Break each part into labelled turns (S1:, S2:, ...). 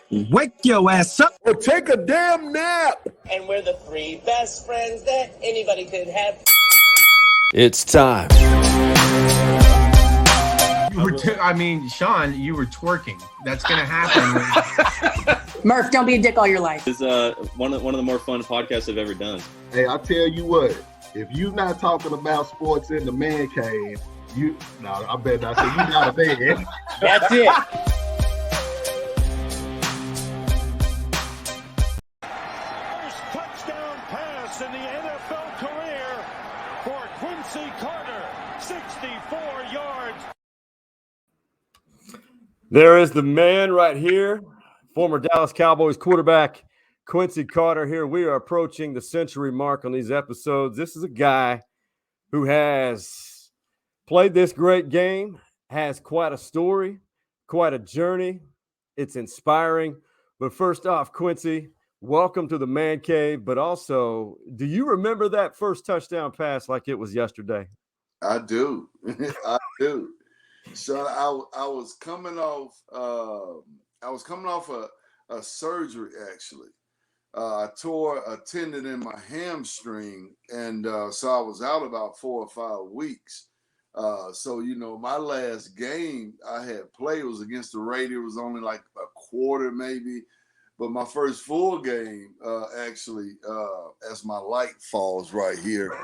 S1: Wake your ass up
S2: or take a damn nap.
S3: And we're the three best friends that anybody could have.
S4: It's time.
S5: Sean, you were twerking. That's going to happen.
S6: Murph, don't be a dick all your life.
S7: It's one of the more fun podcasts I've ever done.
S2: Hey, I tell you what, if you're not talking about sports in the man cave, I bet not say you not a bed.
S3: That's it.
S8: First touchdown pass in the NFL career for Quincy Carter, 64 yards.
S4: There is the man right here, former Dallas Cowboys quarterback Quincy Carter here. We are approaching the century mark on these episodes. This is a guy who has played this great game, has quite a story, quite a journey. It's inspiring. But first off, Quincy, welcome to the man cave. But also, do you remember that first touchdown pass like it was yesterday?
S9: I do. I do. So I was coming off a surgery actually. I tore a tendon in my hamstring, and so I was out about 4 or 5 weeks. So my last game I had played was against the Raiders. It was only like a quarter maybe, but my first full game actually, as my light falls right here,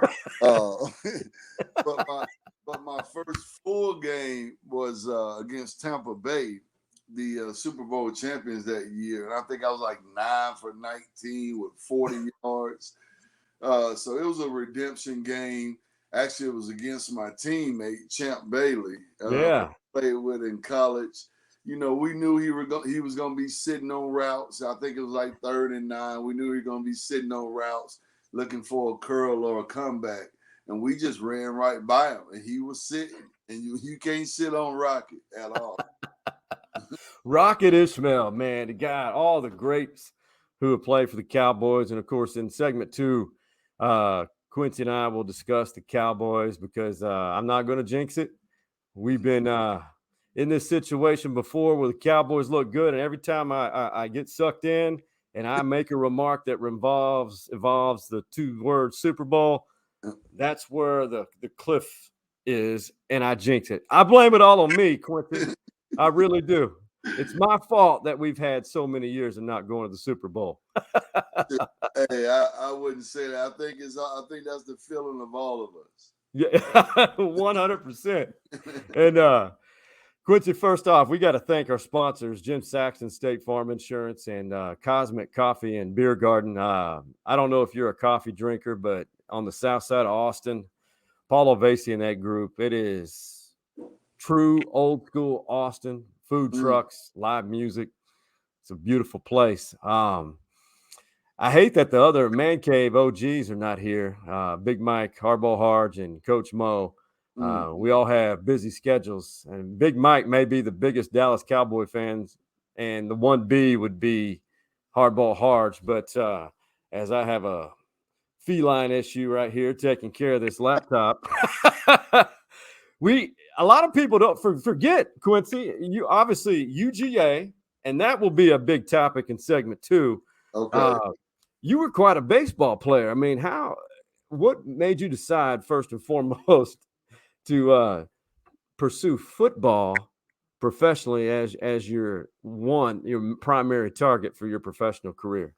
S9: but my first full game was against Tampa Bay, the Super Bowl champions that year. And I think I was like 9 for 19 with 40 yards. So it was a redemption game. Actually, it was against my teammate, Champ Bailey. I played with in college. We knew he was going to be sitting on routes. I think it was like 3rd and 9. We knew he was going to be sitting on routes looking for a curl or a comeback. And we just ran right by him. And he was sitting. And you can't sit on Rocket at all.
S4: Rocket Ishmael, man, the guy, all the greats who have played for the Cowboys. And, of course, in segment 2, Quincy and I will discuss the Cowboys because I'm not going to jinx it. We've been in this situation before where the Cowboys look good, and every time I get sucked in and I make a remark that involves the 2-word Super Bowl, that's where the cliff is, and I jinx it. I blame it all on me, Quincy. I really do. It's my fault that we've had so many years of not going to the Super Bowl.
S9: Hey, I wouldn't say that. I think that's the feeling of all of us.
S4: Yeah, 100%. And Quincy, first off, we got to thank our sponsors, Jim Saxon State Farm Insurance and Cosmic Coffee and Beer Garden. I don't know if you're a coffee drinker, but on the south side of Austin, Paulo Vasey and that group, it is true old school Austin. Food trucks, live music. It's a beautiful place. I hate that the other man cave OGs are not here. Big Mike, Harbaugh Harge, and Coach Mo. We all have busy schedules. And Big Mike may be the biggest Dallas Cowboy fans, and the 1B would be Harbaugh Harge. But as I have a feline issue right here taking care of this laptop, a lot of people don't forget, Quincy, you obviously UGA, and that will be a big topic in segment 2.
S9: Okay.
S4: You were quite a baseball player. I mean, what made you decide first and foremost to pursue football professionally as your primary target for your professional career?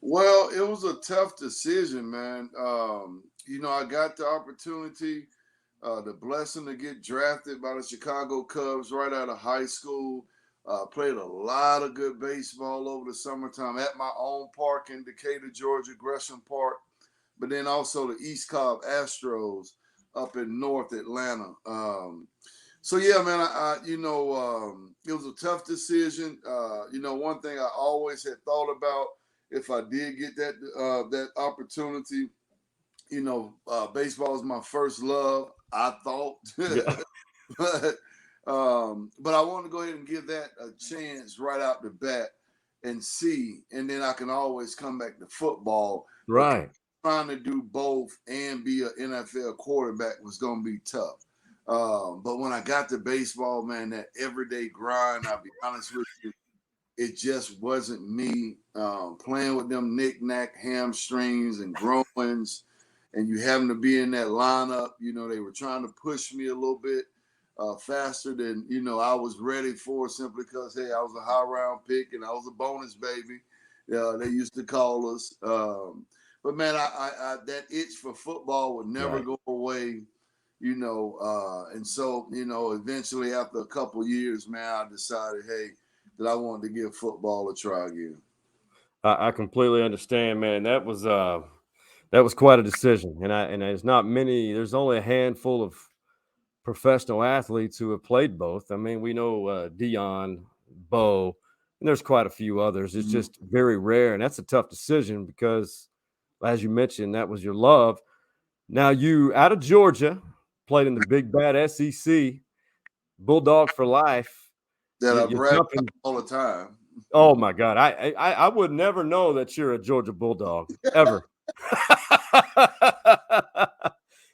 S9: Well, it was a tough decision, man. I got the opportunity, the blessing to get drafted by the Chicago Cubs right out of high school. Played a lot of good baseball over the summertime at my own park in Decatur, Georgia, Gresham Park, but then also the East Cobb Astros up in North Atlanta. So yeah, man, it was a tough decision. One thing I always had thought about if I did get that opportunity, baseball is my first love, I thought. Yeah. But I want to go ahead and give that a chance right out the bat and see, and then I can always come back to football.
S4: Right.
S9: Trying to do both and be an NFL quarterback was going to be tough. But when I got to baseball, man, that everyday grind, I'll be honest with you, it just wasn't me. Playing with them knick-knack hamstrings and groins, and you having to be in that lineup. They were trying to push me a little bit faster than, I was ready for, simply because, hey, I was a high-round pick and I was a bonus baby. They used to call us. But, man, I that itch for football would never go away, and so, eventually after a couple of years, man, I decided, hey, that I wanted to give football a try again.
S4: I completely understand, man. That was quite a decision, and there's not many. There's only a handful of professional athletes who have played both. I mean, we know Dion, Bo, and there's quite a few others. It's just very rare, and that's a tough decision because, as you mentioned, that was your love. Now you out of Georgia, played in the big bad SEC, Bulldog for life.
S9: That I
S4: You're
S9: brag
S4: jumping
S9: all the time.
S4: Oh my God. I would never know that you're a Georgia Bulldog ever.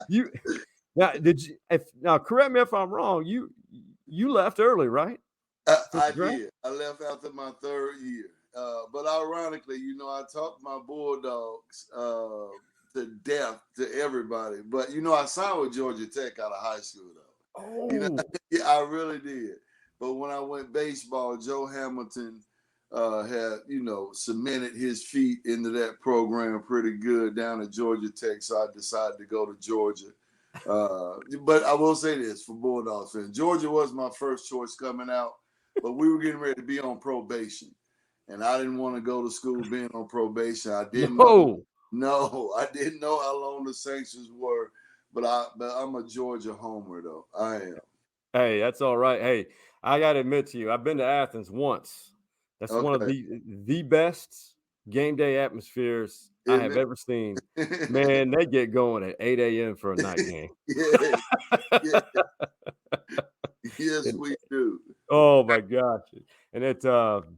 S4: You now correct me if I'm wrong. You left early, right?
S9: I did. I left after my third year. But ironically, I talked my Bulldogs to death to everybody. But I signed with Georgia Tech out of high school though.
S4: Oh.
S9: Yeah, I really did. But when I went baseball, Joe Hamilton had, cemented his feet into that program pretty good down at Georgia Tech. So I decided to go to Georgia. But I will say this for Bulldogs fans. Georgia was my first choice coming out, but we were getting ready to be on probation. And I didn't want to go to school being on probation. I didn't know. No, I didn't know how long the sanctions were. But I'm a Georgia homer, though. I am.
S4: Hey, that's all right. Hey, I got to admit to you, I've been to Athens once. That's one of the best game day atmospheres I have ever seen. Man, they get going at 8 a.m. for a night game.
S9: Yeah. Yes, we do.
S4: Oh, my gosh. And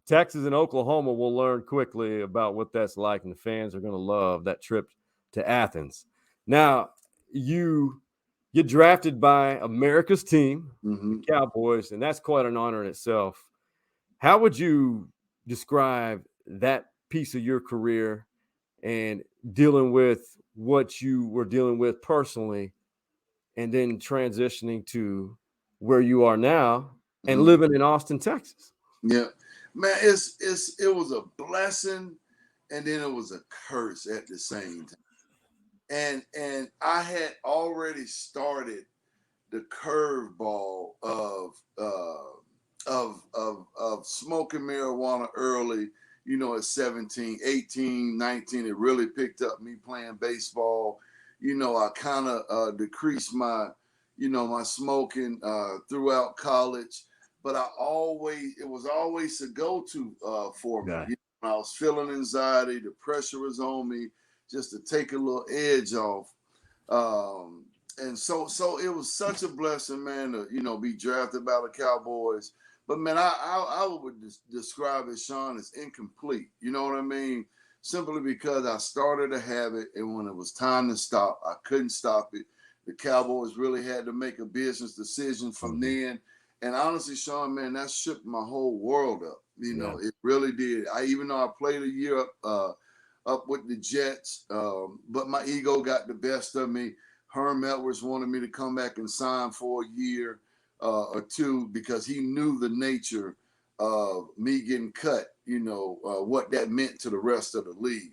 S4: Texas and Oklahoma will learn quickly about what that's like, and the fans are going to love that trip to Athens. Now, you get drafted by America's team, the Cowboys, and that's quite an honor in itself. How would you describe that piece of your career and dealing with what you were dealing with personally and then transitioning to where you are now and living in Austin, Texas?
S9: Yeah, man, it was a blessing and then it was a curse at the same time. And I had already started the curveball of smoking marijuana early, at 17, 18, 19. It really picked up me playing baseball. I kind of decreased my smoking throughout college, but it was always a go-to for me.
S4: Yeah.
S9: When I was feeling anxiety, the pressure was on me just to take a little edge off. And so it was such a blessing, man, to, be drafted by the Cowboys. But, man, I would describe it, Sean, as incomplete. You know what I mean? Simply because I started a habit, and when it was time to stop, I couldn't stop it. The Cowboys really had to make a business decision from then. And honestly, Sean, man, that shook my whole world up. It really did. Even though I played a year up with the Jets, but my ego got the best of me. Herm Edwards wanted me to come back and sign for a year or two because he knew the nature of me getting cut, what that meant to the rest of the league.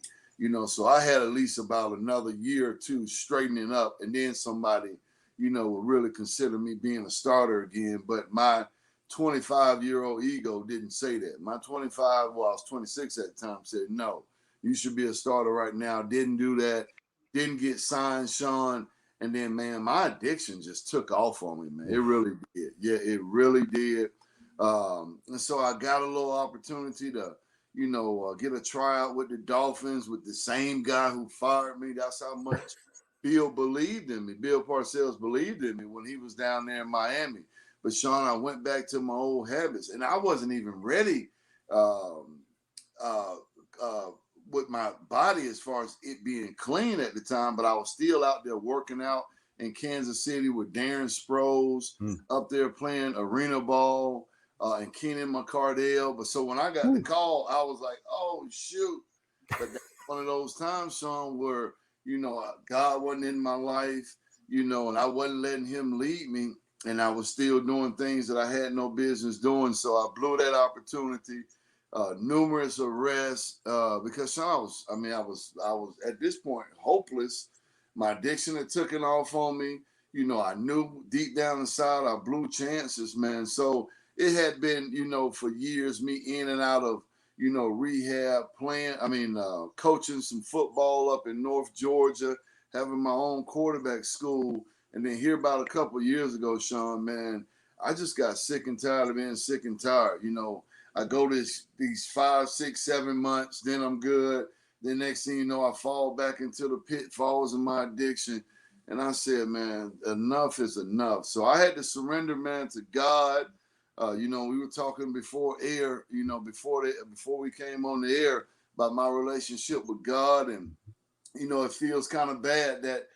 S9: So I had at least about another year or two straightening up, and then somebody, would really consider me being a starter again. But my 25-year-old ego didn't say that. My 25, I was 26 at the time, said, no, you should be a starter right now. Didn't do that. Didn't get signed, Sean. And then, man, my addiction just took off on me, man. It really did. Yeah, it really did. And so I got a little opportunity to, get a tryout with the Dolphins with the same guy who fired me. That's how much Bill believed in me. Bill Parcells believed in me when he was down there in Miami. But, Sean, I went back to my old habits, and I wasn't even ready with my body as far as it being clean at the time, but I was still out there working out in Kansas City with Darren Sproles up there playing arena ball. and Keenan McCardell. But so when I got the call, I was like, oh, shoot. But that's one of those times, Sean, where, God wasn't in my life, and I wasn't letting him lead me. And I was still doing things that I had no business doing. So I blew that opportunity. Numerous arrests because Sean, I was at this point hopeless. My addiction had taken off on me. I knew deep down inside I blew chances, man. So it had been, for years, me in and out of, rehab, coaching some football up in North Georgia, having my own quarterback school. And then here about a couple of years ago, Sean, man, I just got sick and tired of being sick and tired. I go these 5, 6, 7 months, then I'm good. The next thing you know, I fall back into the pitfalls of my addiction. And I said, man, enough is enough. So I had to surrender, man, to God. We were talking before air, before we came on the air about my relationship with God. And, it feels kind of bad that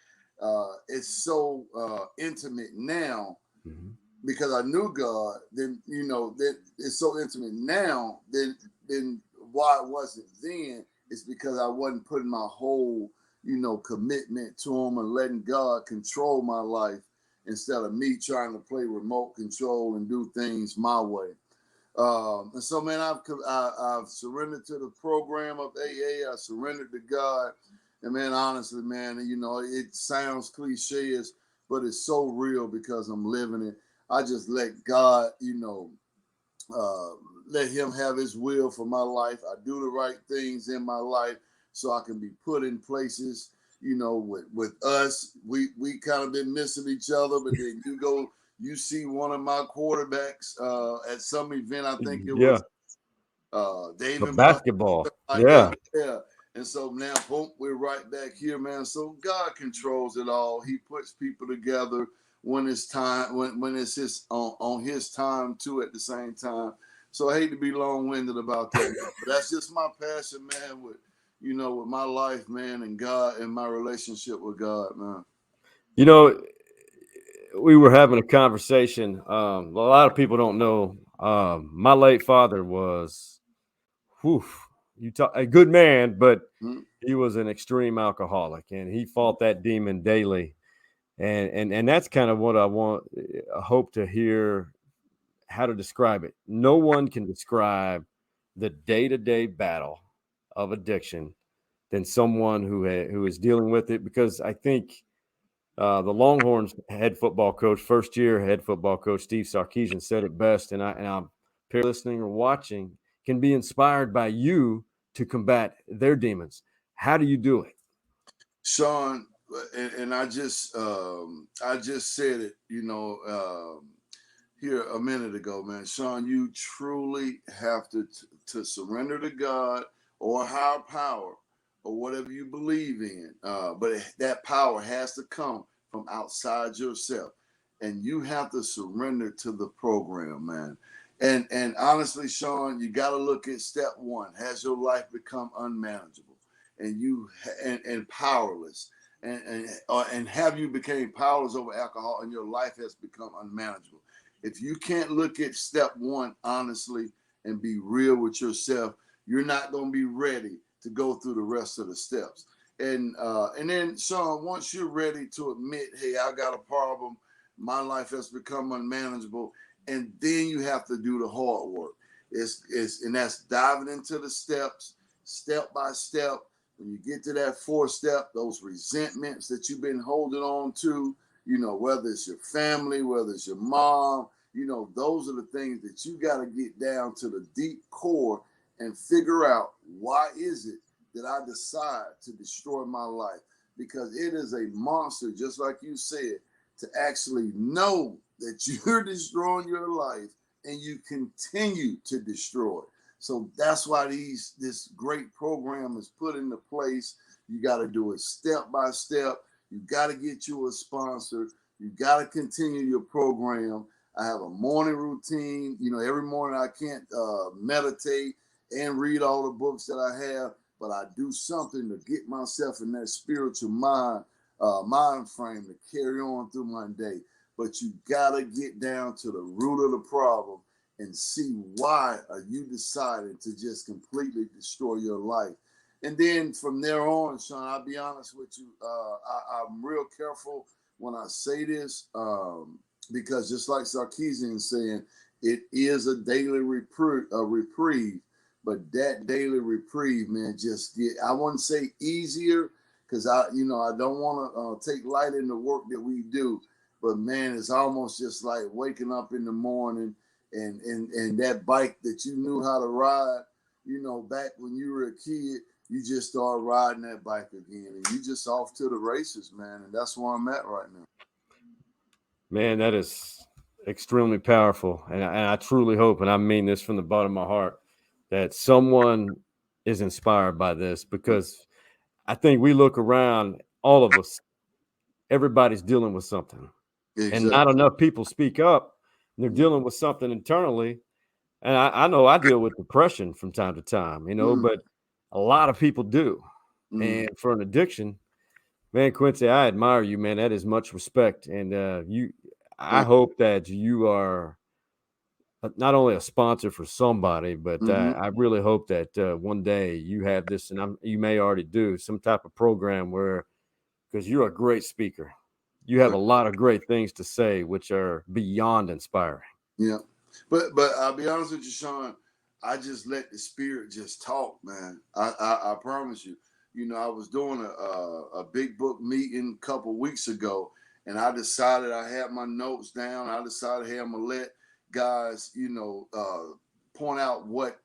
S9: it's so intimate now because I knew God. Then, that it's so intimate now then why it wasn't then. It's because I wasn't putting my whole, commitment to him and letting God control my life instead of me trying to play remote control and do things my way. And so, man, I've surrendered to the program of AA. I surrendered to God. And, man, honestly, man, it sounds cliche, but it's so real because I'm living it. I just let God, let him have his will for my life. I do the right things in my life so I can be put in places, with us. We kind of been missing each other, but then you see one of my quarterbacks at some event. I think it was David
S4: basketball.
S9: Yeah. And so now, boom, we're right back here, man. So God controls it all. He puts people together when it's time, when it's his on his time too at the same time. So I hate to be long-winded about that, but that's just my passion, man, with my life, man, and God and my relationship with God, man.
S4: We were having a conversation. A lot of people don't know. My late father was, a good man, but he was an extreme alcoholic, and he fought that demon daily. And that's kind of what I hope to hear how to describe it. No one can describe the day-to-day battle of addiction than someone who is dealing with it, because I think the Longhorns head football coach, first year head football coach Steve Sarkisian said it best, and I'm listening or watching can be inspired by you to combat their demons. How do you do it,
S9: Sean? And I just said it, here a minute ago, man. Sean, you truly have to surrender to God or higher power or whatever you believe in. But that power has to come from outside yourself. And you have to surrender to the program, man. And honestly, Sean, you got to look at step one. Has your life become unmanageable and powerless? And have you became powerless over alcohol and your life has become unmanageable? If you can't look at step one honestly and be real with yourself, you're not going to be ready to go through the rest of the steps. And then, Sean, once you're ready to admit, hey, I got a problem, my life has become unmanageable, and then you have to do the hard work. And that's diving into the steps, step by step. When you get to that fourth step, those resentments that you've been holding on to, whether it's your family, whether it's your mom, those are the things that you got to get down to the deep core and figure out why is it that I decide to destroy my life? Because it is a monster, just like you said, to actually know that you're destroying your life and you continue to destroy it. So that's why this great program is put into place. You got to do it step by step. You got to get you a sponsor. You got to continue your program. I have a morning routine. Every morning I can't meditate and read all the books that I have, but I do something to get myself in that spiritual mind frame to carry on through my day. But you got to get down to the root of the problem and see why are you deciding to just completely destroy your life. And then from there on, Sean, I'll be honest with you, I'm real careful when I say this, because just like Sarkeesian is saying, it is a daily reprieve, but that daily reprieve, man, just I wouldn't say easier, because I don't want to take light in the work that we do, but man, it's almost just like waking up in the morning and that bike that you knew how to ride, back when you were a kid, you just start riding that bike again, and you just off to the races, man. And that's where I'm at right now.
S4: Man, that is extremely powerful. And I truly hope, and I mean this from the bottom of my heart, that someone is inspired by this, because I think we look around, all of us, everybody's dealing with something.
S9: Exactly.
S4: And not enough people speak up. They're dealing with something internally. And I know I deal with depression from time to time, but a lot of people do. And for an addiction, man, Quincy, I admire you, man. That is much respect. And I hope that you are not only a sponsor for somebody, but I really hope that one day you have this, and you may already do, some type of program where, because you're a great speaker, you have a lot of great things to say, which are beyond inspiring.
S9: Yeah. But I'll be honest with you, Sean, I just let the spirit just talk, man. I promise you. I was doing a big book meeting a couple weeks ago, and I decided, I had my notes down. I decided, hey, I'm gonna let guys, point out what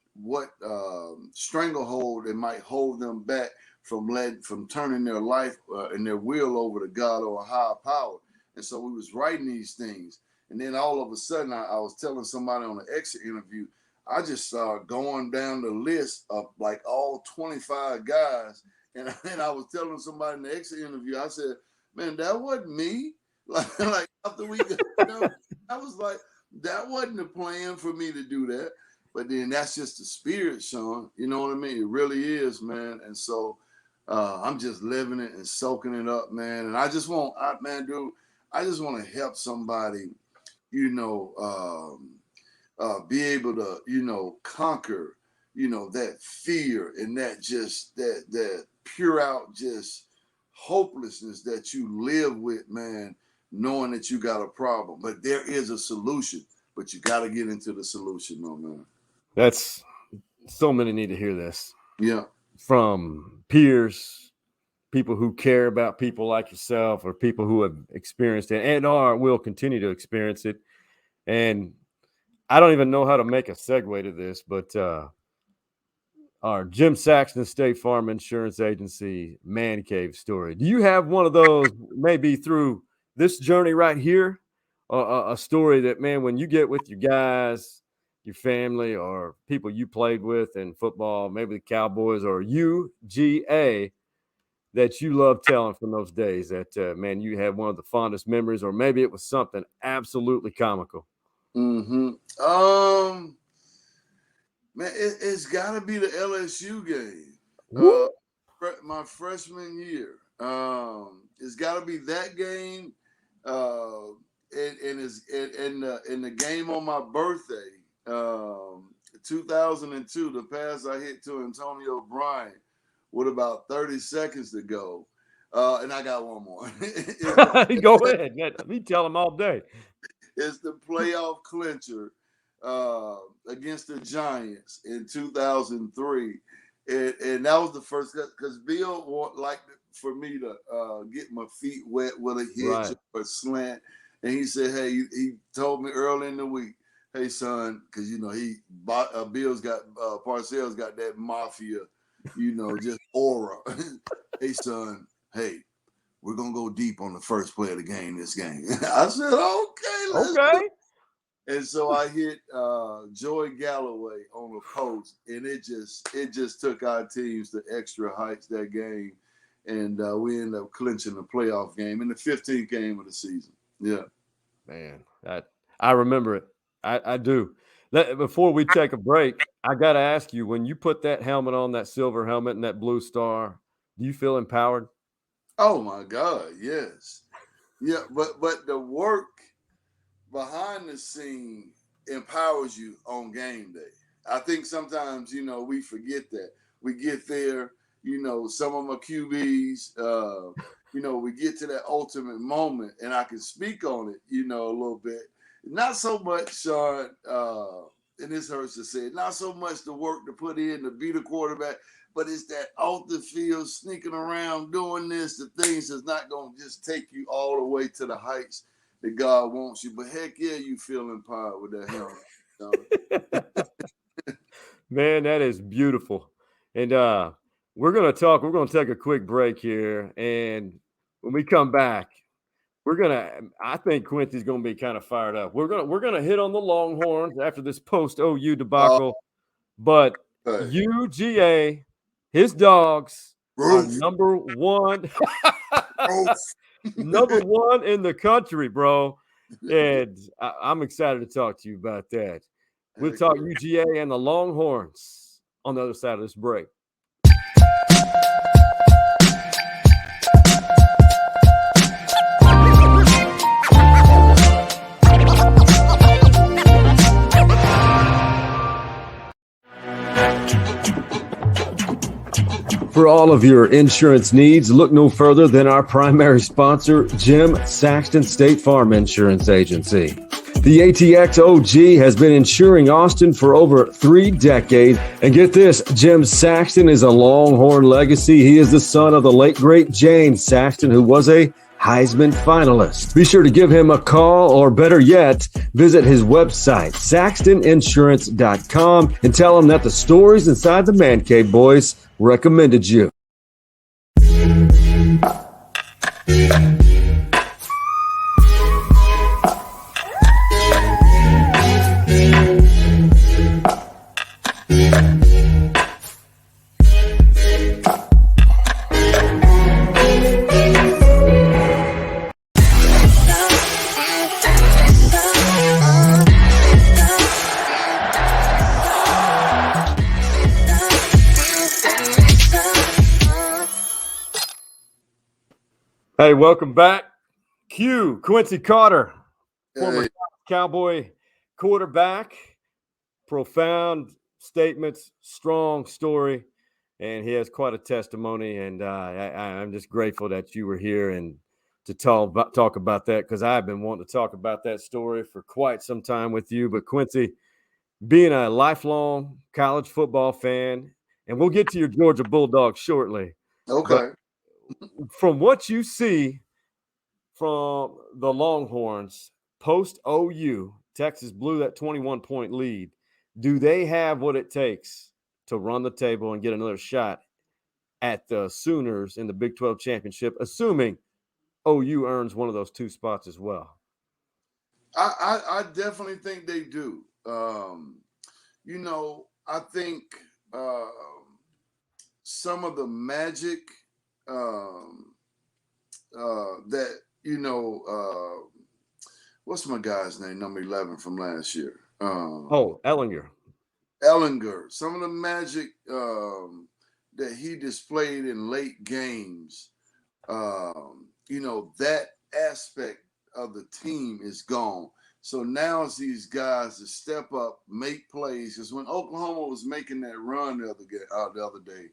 S9: stranglehold that might hold them back from turning their life and their will over to God or a higher power. And so we was writing these things, and then all of a sudden, I was telling somebody on the exit interview, I just started going down the list of like all 25 guys. And I was telling somebody in the exit interview, I said, man, that wasn't me. Like after we got, I was like, that wasn't the plan for me to do that. But then that's just the spirit, Sean. You know what I mean? It really is, man. And so I'm just living it and soaking it up, man. And I just want, I just want to help somebody, be able to, conquer, that fear and that just that pure out just hopelessness that you live with, man, knowing that you got a problem. But there is a solution, but you got to get into the solution, though, man.
S4: That's, so many need to hear this.
S9: Yeah.
S4: From peers, people who care about people like yourself, or people who have experienced it and will continue to experience it. And I don't even know how to make a segue to this, but our Jim Saxton State Farm Insurance Agency man cave story. Do you have one of those, maybe through this journey right here, a story that, man, when you get with your guys, your family, or people you played with in football, maybe the Cowboys or UGA, that you love telling from those days, that, man, you had one of the fondest memories, or maybe it was something absolutely comical?
S9: Man, it's got to be the LSU game. My freshman year. It's got to be that game. And it's in the game on my birthday, 2002. The pass I hit to Antonio Bryant with about 30 seconds to go. And I got one more.
S4: Go ahead. Let me tell them all day.
S9: It's the playoff clincher against the Giants in 2003. And that was the first, because Bill liked for me to get my feet wet with a hitch or a slant. And he said, hey, he told me early in the week, hey, son, because, Bill's got, Parcells got that mafia, just aura. Hey, son, hey, we're going to go deep on the first play of the game this game. I said, okay, let's go. And so I hit Joey Galloway on a post, and it just took our teams to extra heights that game. And we ended up clinching the playoff game in the 15th game of the season. Yeah.
S4: Man, I remember it. I do. Before we take a break, I got to ask you, when you put that helmet on, that silver helmet and that blue star, do you feel empowered?
S9: Oh, my God, yes. Yeah, but the work behind the scene empowers you on game day. I think sometimes, we forget that. We get there, some of them are QBs, we get to that ultimate moment, and I can speak on it, a little bit. Not so much, Sean, and this hurts to say, not so much the work to put in to be the quarterback, but it's that off the field, sneaking around, doing this, the things that's not going to just take you all the way to the heights that God wants you. But heck yeah, you feel empowered with that helmet.
S4: Man, that is beautiful. And we're going to take a quick break here. And when we come back, I think Quincy's going to be kind of fired up. We're going to hit on the Longhorns after this post OU debacle. But UGA, his dogs are number one. Number one in the country, bro. And I'm excited to talk to you about that. We'll talk UGA and the Longhorns on the other side of this break. For all of your insurance needs, look no further than our primary sponsor, Jim Saxton State Farm Insurance Agency. The ATX OG has been insuring Austin for over 3 decades. And get this, Jim Saxton is a Longhorn legacy. He is the son of the late, great James Saxton, who was a Heisman finalist. Be sure to give him a call, or better yet, visit his website, saxtoninsurance.com, and tell him that the stories inside the Man Cave Boys recommended you. Hey, welcome back. Quincy Carter, former Cowboy quarterback. Profound statements, strong story, and he has quite a testimony. And I'm just grateful that you were here and to talk about that, because I've been wanting to talk about that story for quite some time with you. But Quincy, being a lifelong college football fan, and we'll get to your Georgia Bulldogs shortly.
S9: Okay.
S4: From what you see from the Longhorns post OU, Texas blew that 21-point lead. Do they have what it takes to run the table and get another shot at the Sooners in the Big 12 championship, assuming OU earns one of those 2 spots as well?
S9: I definitely think they do. I think some of the magic that, what's my guy's name, number 11 from last year?
S4: Ellinger.
S9: Some of the magic that he displayed in late games, that aspect of the team is gone. So now it's these guys to step up, make plays. Because when Oklahoma was making that run the other day,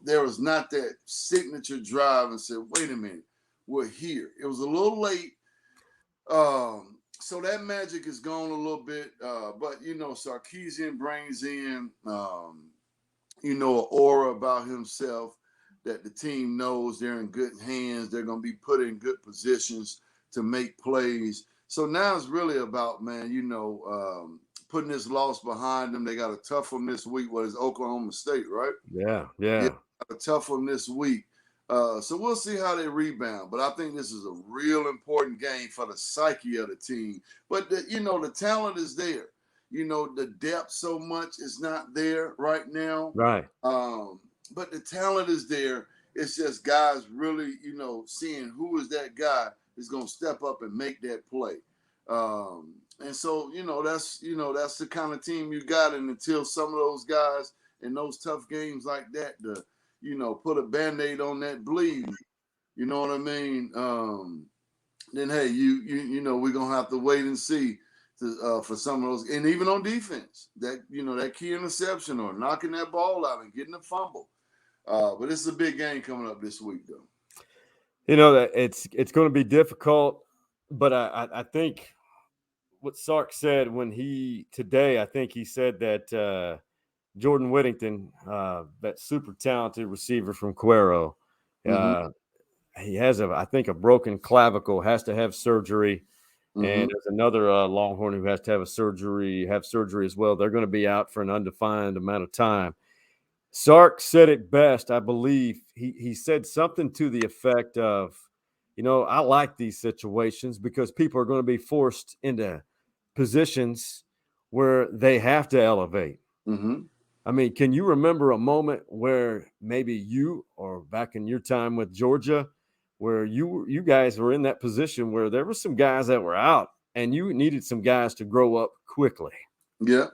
S9: there was not that signature drive and said, wait a minute, we're here. It was a little late. So that magic is gone a little bit. But Sarkisian brings in, an aura about himself that the team knows they're in good hands. They're going to be put in good positions to make plays. So now it's really about, putting this loss behind them. They got a tough one this week. What is Oklahoma State, right?
S4: Yeah.
S9: A tough one this week. So we'll see how they rebound. But I think this is a real important game for the psyche of the team. But, the talent is there. The depth so much is not there right now.
S4: Right.
S9: But the talent is there. It's just guys really, seeing who is that guy is going to step up and make that play. And so, that's the kind of team you got. And until some of those guys in those tough games like that, put a Band-Aid on that bleed, you know what I mean? Then, hey, we're going to have to wait and see, for some of those, and even on defense, that that key interception or knocking that ball out and getting a fumble. But it's a big game coming up this week, though.
S4: That it's going to be difficult, but I think what Sark said today, I think he said that Jordan Whittington, that super talented receiver from Cuero, he has I think a broken clavicle, has to have surgery. And there's another Longhorn who has to have surgery as well. They're going to be out for an undefined amount of time. Sark said it best, I believe. He said something to the effect of, I like these situations because people are going to be forced into positions where they have to elevate. I mean, can you remember a moment where maybe you or back in your time with Georgia where you guys were in that position where there were some guys that were out and you needed some guys to grow up quickly?
S9: Yeah.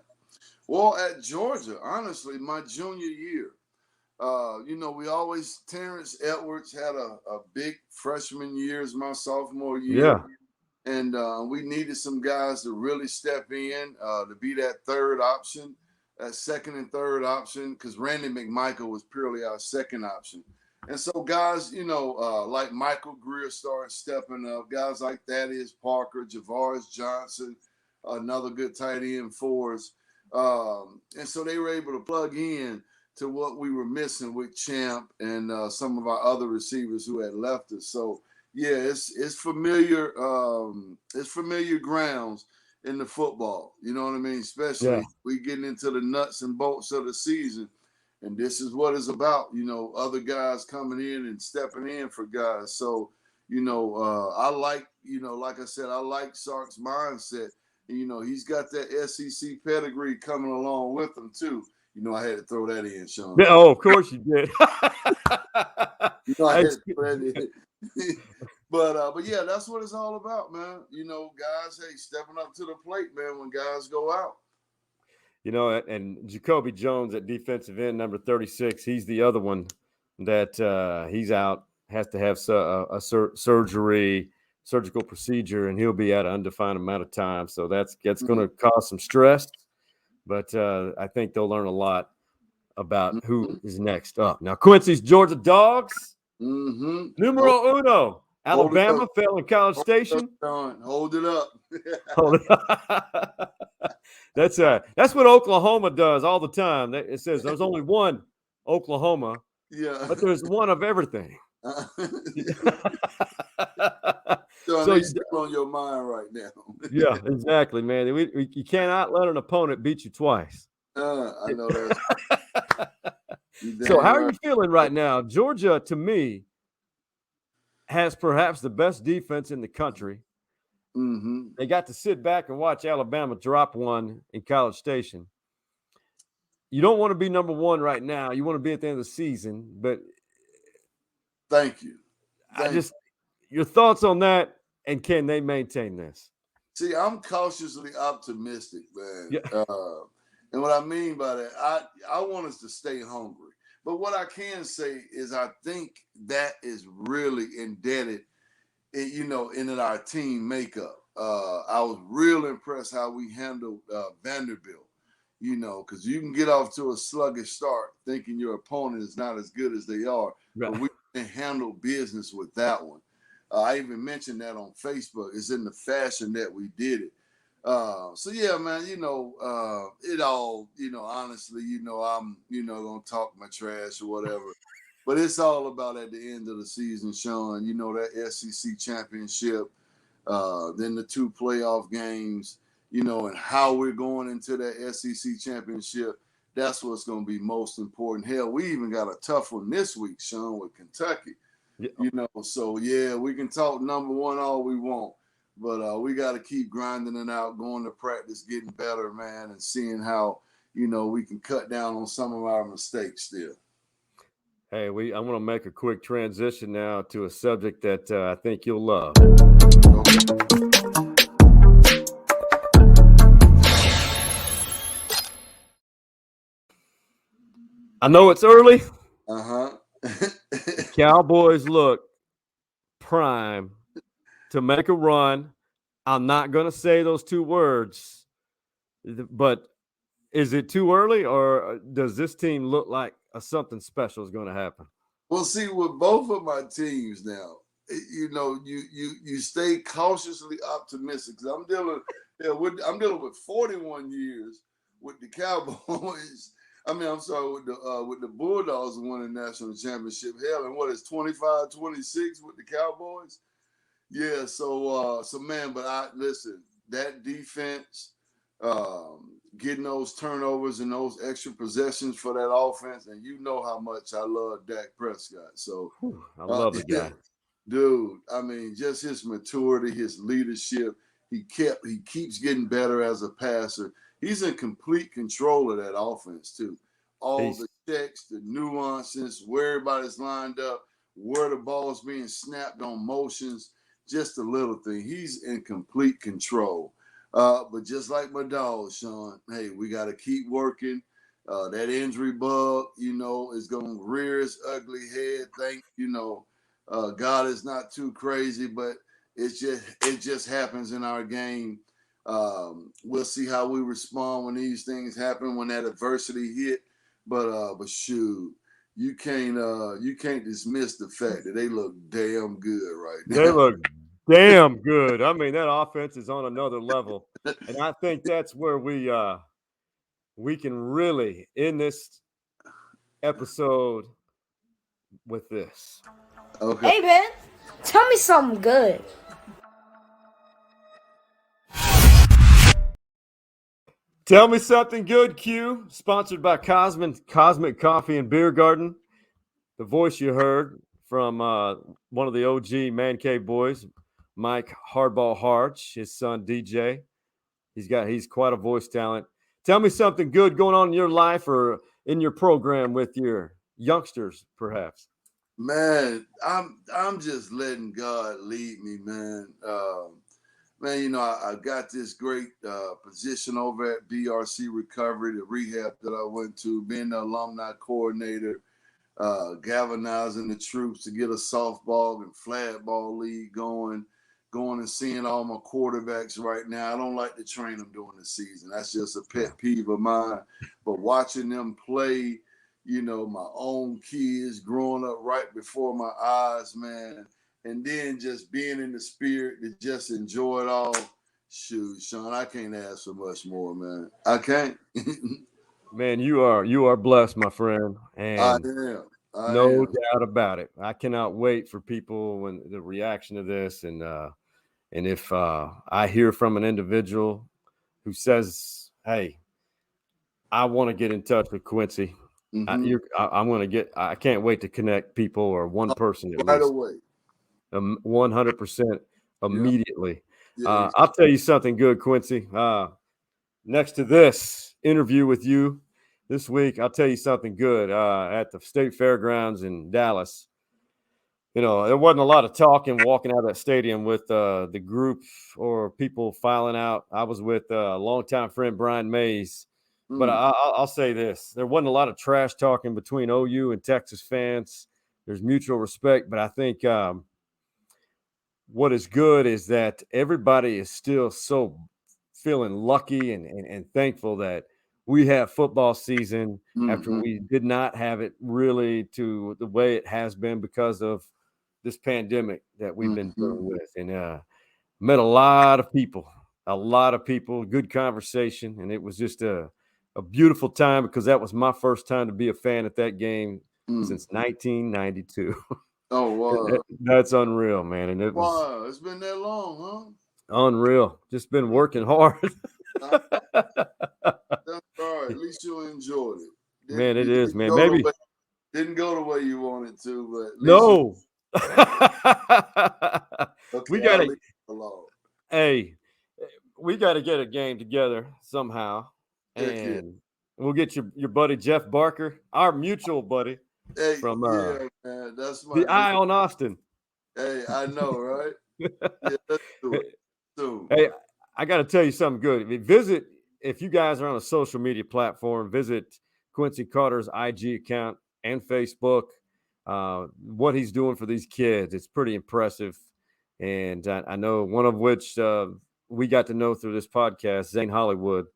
S9: Well, at Georgia, honestly, my junior year, Terrence Edwards had a big freshman year as my sophomore year.
S4: Yeah.
S9: And we needed some guys to really step in to be that third option, that second and third option, because Randy McMichael was purely our second option. And so guys, like Michael Greer started stepping up, guys like Thaddeus Parker, Javaris Johnson, another good tight end for us. And so they were able to plug in to what we were missing with Champ and some of our other receivers who had left us. So, yeah, it's familiar. It's familiar grounds in the football. You know what I mean? Especially we getting into the nuts and bolts of the season. And this is what it's about, other guys coming in and stepping in for guys. So, I like, like I said, I like Sark's mindset. And, he's got that SEC pedigree coming along with him, too. I had to throw that in, Sean.
S4: Oh, of course you did.
S9: I had to throw that in. But yeah, that's what it's all about, man. Guys, stepping up to the plate, man, when guys go out.
S4: And Jacoby Jones at defensive end, number 36, he's the other one that he's out, has to have a surgical procedure, and he'll be out an undefined amount of time. So that's going to cause some stress, but I think they'll learn a lot about who is next up. Now, Quincy's Georgia Dogs, numero uno. Alabama fell in College Station.
S9: Hold it up.
S4: Hold it up. That's what Oklahoma does all the time. It says there's only one Oklahoma, but there's one of everything.
S9: So he's on your mind right now.
S4: Yeah, exactly, man. You cannot let an opponent beat you twice.
S9: I know that.
S4: So how are you feeling right now? Georgia, to me, has perhaps the best defense in the country. They got to sit back and watch Alabama drop one in College Station. You don't want to be number one right now. You want to be at the end of the season, but
S9: thank you.
S4: Your thoughts on that, and can they maintain this?
S9: See, I'm cautiously optimistic, man.
S4: Yeah.
S9: And what I mean by that, I want us to stay hungry. But what I can say is I think that is really indebted, in our team makeup. I was real impressed how we handled Vanderbilt, because you can get off to a sluggish start thinking your opponent is not as good as they are. Right. But we can handle business with that one. I even mentioned that on Facebook. It's in the fashion that we did it. So yeah, man, it all, honestly, I'm, gonna talk my trash or whatever, but it's all about at the end of the season, Sean, that SEC championship, then the 2 playoff games, and how we're going into that SEC championship. That's what's going to be most important. Hell, we even got a tough one this week, Sean, with Kentucky, so yeah, we can talk number one all we want. But we got to keep grinding it out, going to practice, getting better, man, and seeing how, we can cut down on some of our mistakes still.
S4: Hey, I want to make a quick transition now to a subject that I think you'll love. I know it's early. Cowboys look prime to make a run I'm not going to say those two words, but is it too early, or does this team look like something special is going to happen?
S9: Well, see, with both of my teams now, you stay cautiously optimistic. 'Cause I'm dealing with 41 years with the Cowboys. I'm sorry, with the Bulldogs winning national championship. Hell, and what is 25-26 with the Cowboys? Yeah, so man, but listen, that defense, getting those turnovers and those extra possessions for that offense, and you know how much I love Dak Prescott. So
S4: I love the guy.
S9: Dude, I mean, just his maturity, his leadership. He keeps getting better as a passer. He's in complete control of that offense too. All the checks, the nuances, where everybody's lined up, where the ball's being snapped on motions, just a little thing. He's in complete control. But just like my dog, Sean, hey, we got to keep working. That injury bug, is going to rear its ugly head. God is not too crazy, but it just happens in our game. We'll see how we respond when these things happen, when that adversity hit. But shoot, you can't dismiss the fact that they look damn good right now.
S4: They look damn good. I mean, that offense is on another level, and I think that's where we can really end this episode with this.
S9: Okay.
S1: Hey, man, tell me something good.
S4: Tell me something good, Q. Sponsored by Cosmic Coffee and Beer Garden. The voice you heard from one of the OG Man Cave boys, Mike Hardball Harch, his son DJ. He's quite a voice talent. Tell me something good going on in your life or in your program with your youngsters, perhaps.
S9: Man, I'm just letting God lead me, man. Man, I got this great position over at BRC Recovery, the rehab that I went to, being the alumni coordinator, galvanizing the troops to get a softball and flag ball league going and seeing all my quarterbacks right now. I don't like to train them during the season. That's just a pet peeve of mine. But watching them play, my own kids growing up right before my eyes, man, and then just being in the spirit to just enjoy it all. Shoot, Sean, I can't ask for much more, man. I can't.
S4: Man, you are blessed, my friend. And
S9: I am.
S4: No doubt about it. I cannot wait for people when the reaction to this, and if I hear from an individual who says, "Hey, I want to get in touch with Quincy," I can't wait to connect people or one person at
S9: right
S4: least.
S9: away.
S4: 100% immediately.
S9: Yeah.
S4: I'll tell you something good, Quincy. Next to this interview with you this week, I'll tell you something good. At the State Fairgrounds in Dallas, there wasn't a lot of talking walking out of that stadium with the group or people filing out. I was with a longtime friend, Brian Mays. But I'll say this. There wasn't a lot of trash talking between OU and Texas fans. There's mutual respect, but I think what is good is that everybody is still so feeling lucky and thankful that we have football season after we did not have it really to the way it has been because of this pandemic that we've been dealing with. And met a lot of people, good conversation. And it was just a beautiful time because that was my first time to be a fan at that game since 1992.
S9: Oh, wow.
S4: That's unreal, man. And it was
S9: wow, it's been that long,
S4: unreal. Just been working hard.
S9: huh? That's all right. At least you enjoyed it.
S4: Man, it is, man. Maybe
S9: didn't go the way you wanted to, but at least
S4: no.
S9: Okay,
S4: We gotta.
S9: leave it alone.
S4: Hey, we got to get a game together somehow, and we'll get your buddy Jeff Barker, our mutual buddy.
S9: Hey,
S4: from
S9: man, that's my
S4: the Eye on Austin.
S9: Hey, I know, right? Yeah, let's do it soon.
S4: Hey, I got to tell you something good. If you guys are on a social media platform, visit Quincy Carter's IG account and Facebook. What he's doing for these kids, it's pretty impressive. And I know one of which we got to know through this podcast, Zane Hollywood,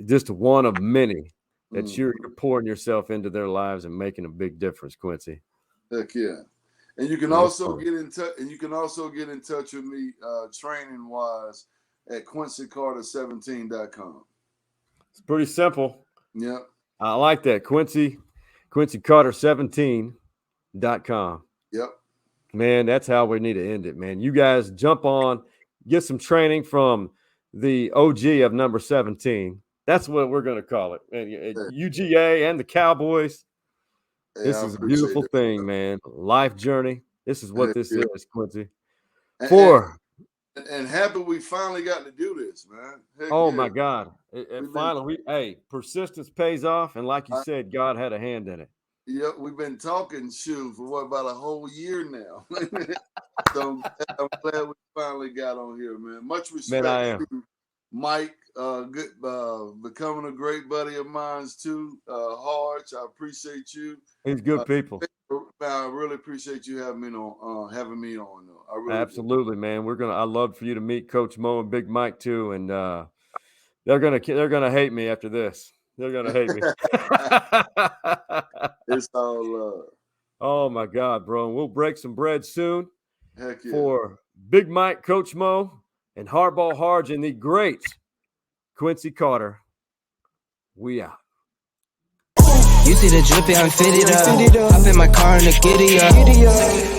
S4: just one of many that you're pouring yourself into their lives and making a big difference, Quincy.
S9: Heck yeah. And you can also get in touch. And you can also get in touch with me, training wise, at QuincyCarter17.com.
S4: It's pretty simple.
S9: Yeah,
S4: I like that. QuincyCarter17.com.
S9: Yep.
S4: Man, that's how we need to end it, man. You guys jump on, get some training from the OG of number 17. That's what we're going to call it. And UGA and the Cowboys. This is a beautiful thing, man. Life journey. This is what this is, Quincy.
S9: And happy we finally got to do this, man.
S4: My God. And finally, persistence pays off. And like you said, God had a hand in it.
S9: Yep, we've been talking for about a whole year now. So I'm glad we finally got on here, man. Much respect to Mike, becoming a great buddy of mine too. Harge, I appreciate you.
S4: He's good people.
S9: I really appreciate you having me on. I really
S4: Absolutely, man. I'd love for you to meet Coach Mo and Big Mike too, and they're gonna hate me after this. They're gonna hate me.
S9: It's all love.
S4: Oh my God, bro! We'll break some bread soon.
S9: Heck yeah.
S4: For Big Mike, Coach Mo, and Hardball Harge, and the great Quincy Carter. We out.
S10: You see the drippy, I'm fitted up. Hop in my car and the giddy up.